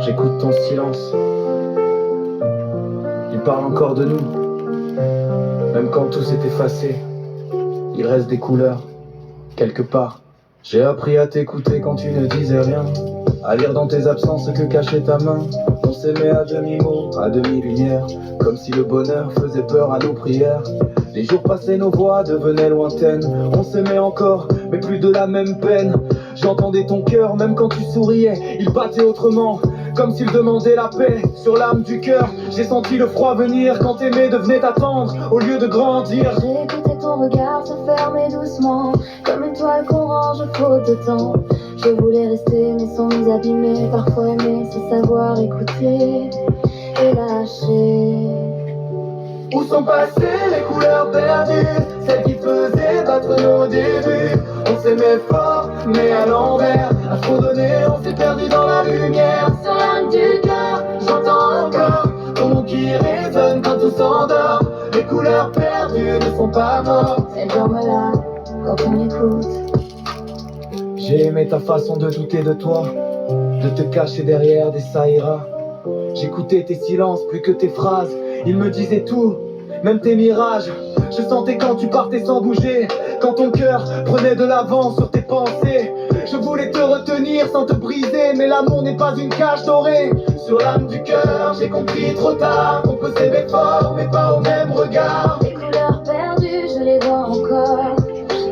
J'écoute ton silence. Il parle encore de nous. Même quand tout s'est effacé, il reste des couleurs, quelque part. J'ai appris à t'écouter quand tu ne disais rien, à lire dans tes absences ce que cachait ta main. On s'aimait à demi-mot, à demi-lumière, comme si le bonheur faisait peur à nos prières. Les jours passaient, nos voix devenaient lointaines. On s'aimait encore, mais plus de la même peine. J'entendais ton cœur, même quand tu souriais, il battait autrement, comme s'il demandait la paix sur l'âme du cœur. J'ai senti le froid venir quand aimer devenait attendre au lieu de grandir. J'ai écouté ton regard se fermer doucement, comme une toile qu'on range faute de temps. Je voulais rester mais sans nous abîmer. Parfois aimer c'est savoir écouter et lâcher. Où sont passées les couleurs perdues, celles qui faisaient battre nos débuts? On s'aimait fort, mais à l'envers. À trop donner, on s'est perdu dans la lumière. Sur l'âme du cœur, j'entends encore ton nom qui résonne quand tout s'endort. Les couleurs perdues ne sont pas mortes. Elles dorment là, quand on écoute. J'ai aimé ta façon de douter de toi, de te cacher derrière des ça ira. J'écoutais tes silences plus que tes phrases. Ils me disaient tout, même tes mirages. Je sentais quand tu partais sans bouger, quand ton cœur prenait de l'avance sur tes pensées. Je voulais te retenir sans te briser, mais l'amour n'est pas une cage dorée. Sur l'âme du cœur, j'ai compris trop tard qu'on peut s'aimer fort, mais pas au même regard. Les couleurs perdues, je les vois encore,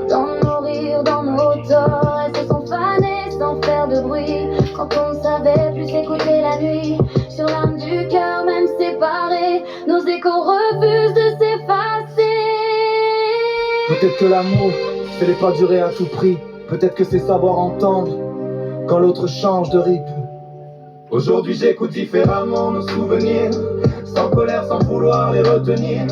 dans nos rires, dans nos torts. Elles se sont fanées sans faire de bruit, quand on ne savait plus s'écouter la nuit. Sur l'âme du cœur, même séparés, nos échos refusent de s'effacer. Peut-être que l'amour, c'est les pas durer à tout prix. Peut-être que c'est savoir entendre quand l'autre change de rythme. Aujourd'hui j'écoute différemment nos souvenirs, sans colère, sans vouloir les retenir.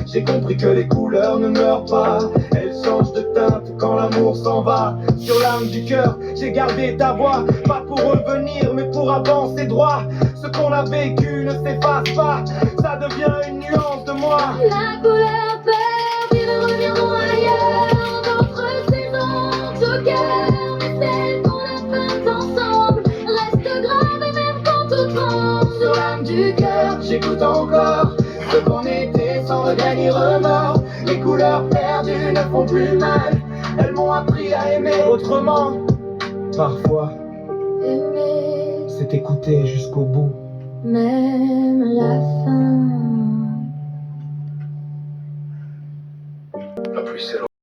J'ai compris que les couleurs ne meurent pas, elles changent de teinte quand l'amour s'en va. Sur l'âme du cœur, j'ai gardé ta voix, pas pour revenir mais pour avancer droit. Ce qu'on a vécu ne s'efface pas, ça devient une nuance de moi. La couleur perdue, nous reviendrons ailleurs, d'autres saisons au cœur, mais celles qu'on a faites ensemble restent graves et même quand tout tremble. Sur l'âme du cœur, j'écoute encore ce qu'on était sans regret ni remords. Les couleurs perdues ne font plus mal, elles m'ont appris à aimer autrement. Parfois, Aimer, c'est écouter jusqu'au bout. même la fin. La pluie s'éloigne.